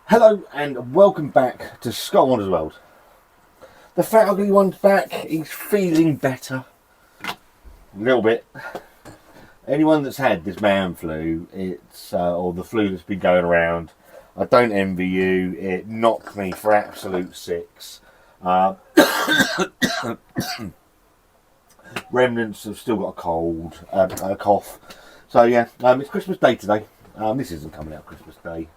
Hello and welcome back to Scott Wonders World. The fat ugly one's back. He's feeling better. A little bit. Anyone that's had this man flu, or the flu that's been going around, I don't envy you. It knocked me for absolute six. Remnants have still got a cold, a cough. So yeah, it's Christmas Day today. This isn't coming out Christmas Day.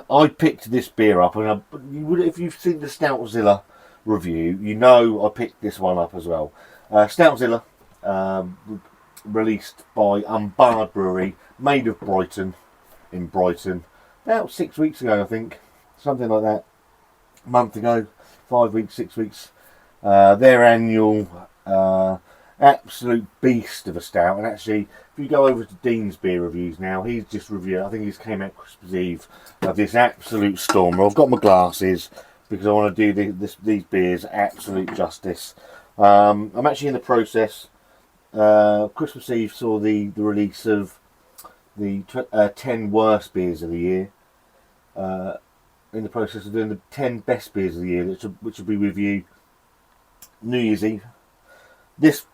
I picked this beer up, and if you've seen the Stoutzilla review, you know I picked this one up as well. Stoutzilla, released by Unbarred Brewery, made of Brighton, in Brighton, about 6 weeks ago, I think, something like that. A month ago, 5 weeks, 6 weeks. Their annual absolute beast of a stout, and actually, if you go over to Dean's beer reviews now, he's just reviewed, I think he's came out Christmas Eve, of this absolute stormer. I've got my glasses because I want to do these beers absolute justice. I'm actually in the process. Christmas Eve saw the release of the 10 worst beers of the year. In the process of doing the 10 best beers of the year, which will be reviewed New Year's Eve. This,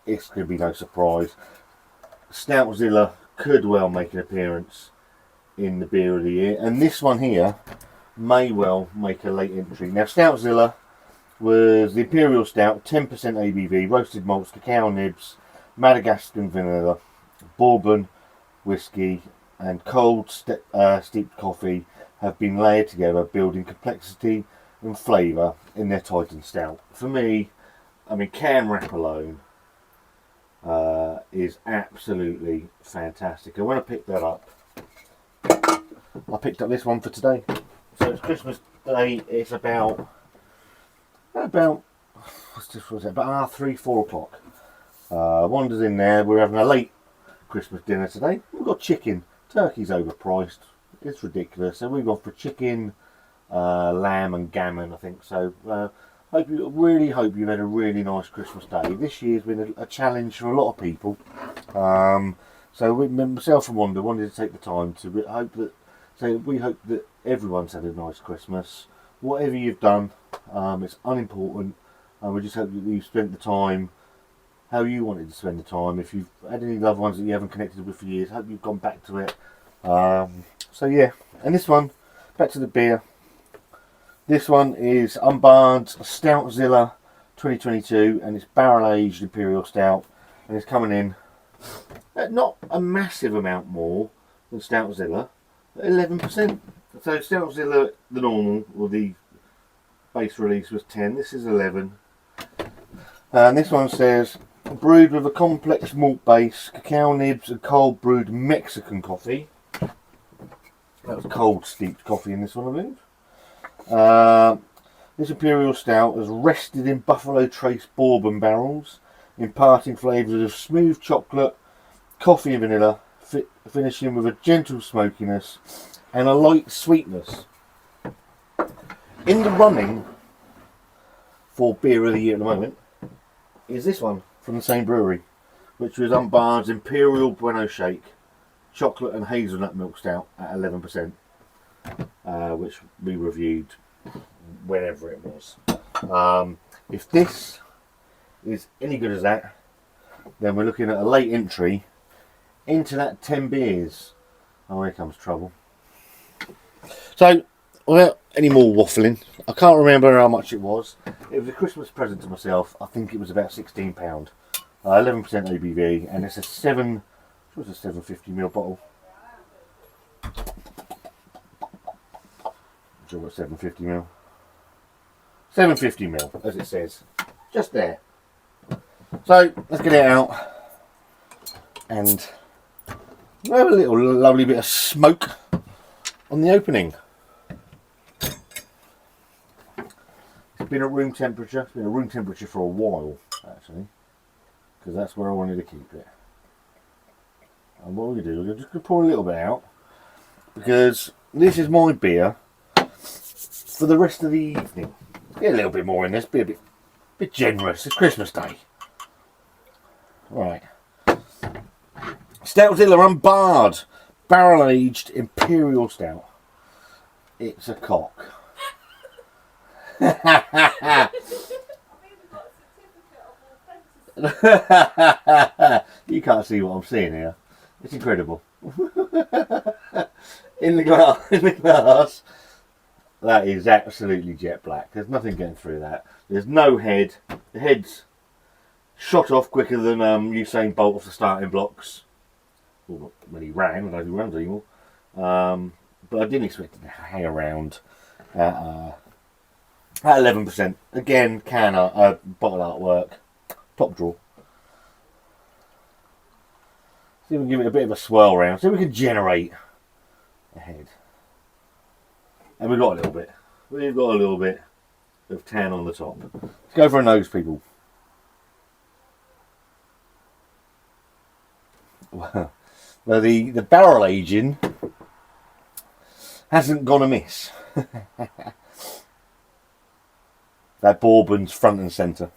it's going to be no surprise, Stoutzilla could well make an appearance in the beer of the year, and this one here may well make a late entry. Now, Stoutzilla was the Imperial Stout, 10% ABV, roasted malts, cacao nibs, Madagascar vanilla, Bourbon whiskey, and cold steeped coffee have been layered together, building complexity and flavour in their Titan Stout. For me, I mean, can wrap alone is absolutely fantastic. And when I picked that up, I picked up this one for today. So it's Christmas Day. It's about what's this? Was it about 3-4 o'clock? Wander's in there. We're having a late Christmas dinner today. We've got chicken. Turkey's overpriced. It's ridiculous. So we've gone for chicken, lamb, and gammon, I think. So. Really hope you've had a really nice Christmas Day. This year's been a challenge for a lot of people. So myself and Wanda wanted to take the time to we hope that everyone's had a nice Christmas. Whatever you've done, it's unimportant. We just hope that you've spent the time how you wanted to spend the time. If you've had any loved ones that you haven't connected with for years, hope you've gone back to it. So yeah, and this one, back to the beer. This one is Unbarred's Stoutzilla 2022, and it's barrel-aged Imperial Stout, and it's coming in at not a massive amount more than Stoutzilla, at 11%. So Stoutzilla, the normal, or the base release was 10, this is 11. And this one says, brewed with a complex malt base, cacao nibs, and cold brewed Mexican coffee. That was cold steeped coffee in this one, I believe. This Imperial Stout has rested in Buffalo Trace Bourbon barrels, imparting flavours of smooth chocolate, coffee and vanilla, finishing with a gentle smokiness and a light sweetness. In the running for beer of the year at the moment is this one from the same brewery, which was Unbarred's Imperial Bueno Shake, chocolate and hazelnut milk stout at 11%. Which we reviewed whenever it was. If this is any good as that, then we're looking at a late entry into that 10 beers. Oh, here comes trouble. So, without any more waffling, I can't remember how much it was. It was a Christmas present to myself. I think it was about £16. 11% ABV, and it's a 750ml bottle. What 750ml? 750ml, as it says, just there. So let's get it out and we'll have a little lovely bit of smoke on the opening. It's been at room temperature. It's been at room temperature for a while, actually, because that's where I wanted to keep it. And what we're going to do, we're just going to pour a little bit out, because this is my beer for the rest of the evening. Get a little bit more in this, be a bit generous. It's Christmas Day. Right. Stoutzilla Unbarred, barrel-aged Imperial Stout. It's a cock. You can't see what I'm seeing here. It's incredible. in the glass, that is absolutely jet black. There's nothing getting through that. There's no head. The head's shot off quicker than Usain Bolt off the starting blocks. Well, not when he ran. I don't know if he runs anymore. But I didn't expect it to hang around at 11%. Again, bottle artwork, top drawer. See if we can give it a bit of a swirl round. See if we can generate a head. And we've got a little bit. We've got a little bit of tan on the top. Let's go for a nose, people. Well, the barrel aging hasn't gone amiss. That Bourbon's front and centre.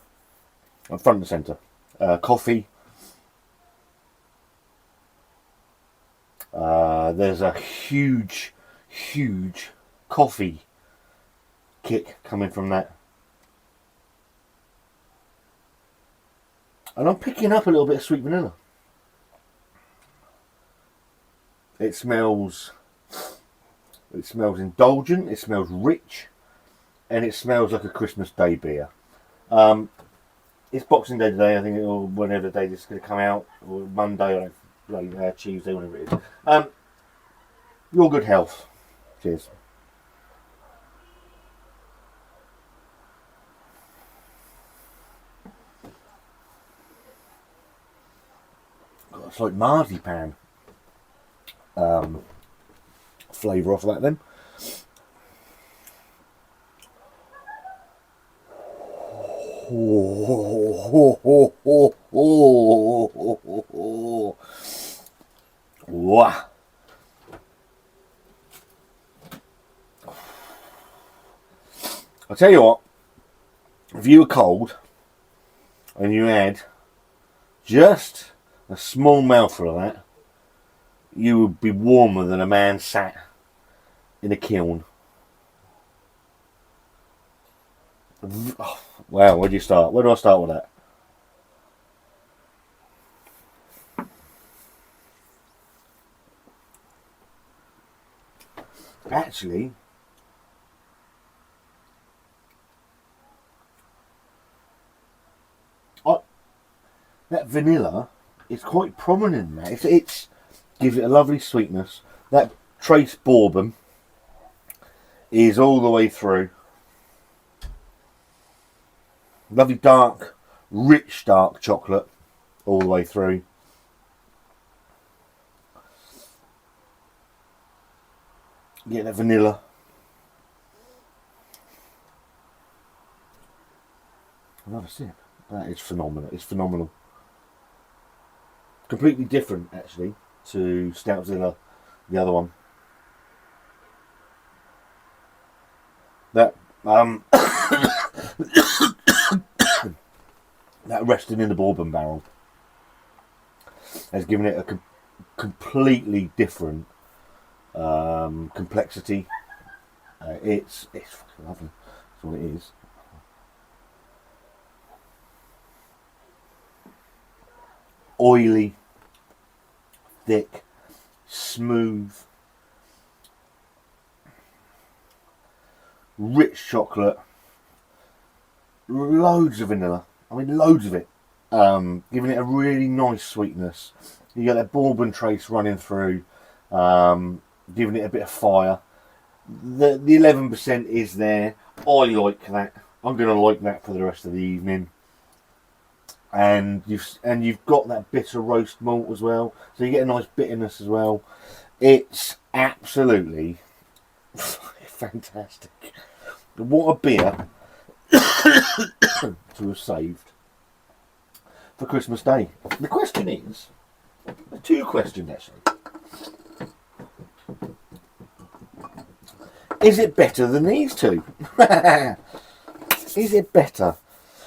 Coffee. There's a huge coffee kick coming from that. And I'm picking up a little bit of sweet vanilla. It smells indulgent, it smells rich, and it smells like a Christmas Day beer. It's Boxing Day today, I think, or whenever the day this is going to come out, or Monday, or Tuesday, whatever it is. Your good health. Cheers. Got a slight marzipan flavour off of that then. Wow. I'll tell you what, if you were cold and you had just a small mouthful of that, you would be warmer than a man sat in a kiln. Oh, wow, where do you start? Where do I start with that? Actually, that vanilla is quite prominent in that. It's gives it a lovely sweetness. That trace Bourbon is all the way through. Lovely dark, rich dark chocolate all the way through. Get that vanilla. Another sip. That is phenomenal. It's phenomenal. Completely different, actually, to Stoutzilla, the other one. That that resting in the Bourbon barrel has given it a completely different complexity. It's fucking lovely. That's what it is. Oily, thick, smooth, rich chocolate, loads of vanilla. I mean, loads of it. Giving it a really nice sweetness. You get that Bourbon trace running through, giving it a bit of fire. The 11% is there. I like that. I'm going to like that for the rest of the evening. And you've got that bitter roast malt as well, so you get a nice bitterness as well. It's absolutely fantastic. What a beer to have saved for Christmas Day. The question is, two questions actually. Is it better than these two? Is it better?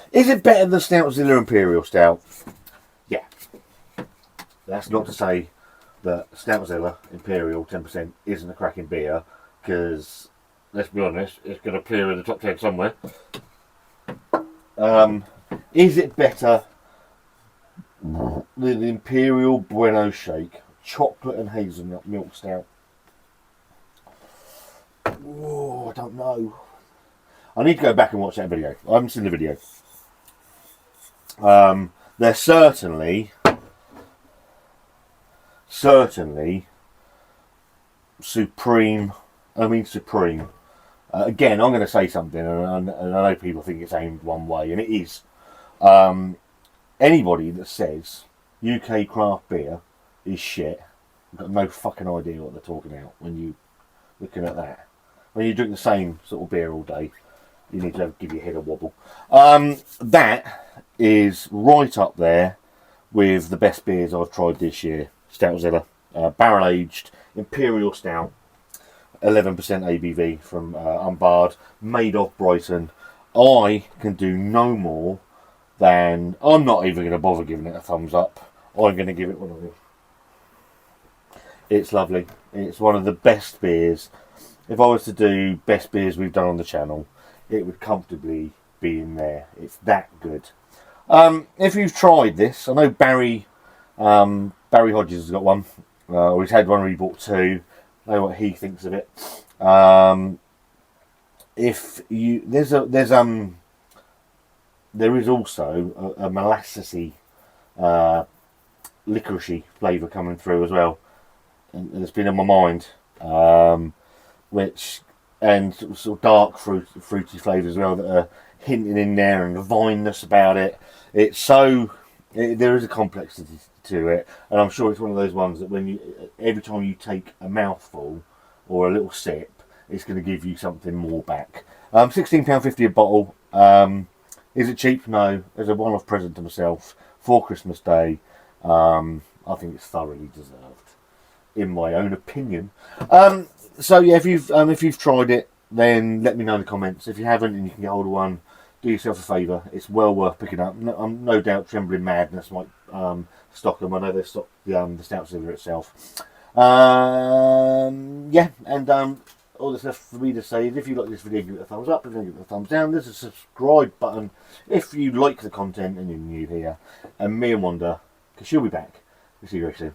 Is it better than Stoutzilla Imperial Stout? Yeah. That's not to say that Stoutzilla Imperial 10% isn't a cracking beer, because let's be honest, it's going to appear in the top 10 somewhere. Is it better than the Imperial Bueno Shake chocolate and hazelnut milk stout? Oh, I don't know. I need to go back and watch that video. I haven't seen the video. They're certainly supreme. I mean supreme. Again, I'm going to say something, and I know people think it's aimed one way, and it is. Anybody that says UK craft beer is shit, I've got no fucking idea what they're talking about when you looking at that. When you drink the same sort of beer all day, you need to give your head a wobble. That is right up there with the best beers I've tried this year. Stoutzilla, barrel aged Imperial Stout, 11% ABV from Unbarred, made off Brighton. I can do no more than, I'm not even going to bother giving it a thumbs up. I'm going to give it one of them. It's lovely. It's one of the best beers. If I was to do best beers we've done on the channel, it would comfortably be in there. It's that good. If you've tried this, I know Barry Hodges has got one. He's had one, he bought two. I know what he thinks of it. If you there is also a molassesy, licoricey flavour coming through as well, and it's been in my mind. Which and sort of dark fruity flavours as well that are hinting in there, and the vineness about it. It's so there is a complexity to it, and I'm sure it's one of those ones that every time you take a mouthful or a little sip, it's going to give you something more back. £16.50 a bottle. Is it cheap? No. As a one-off present to myself for Christmas Day, I think it's thoroughly deserved, in my own opinion. So yeah, if you've tried it, then let me know in the comments. If you haven't and you can get hold of one, do yourself a favour. It's well worth picking up. No doubt Trembling Madness might stock them. I know they stock the Stoutzilla itself. Yeah, and all that's left for me to say is if you like this video, give it a thumbs up. If you give it a thumbs down, there's a subscribe button if you like the content and you're new here. And me and Wanda, because she'll be back. We'll see you very soon.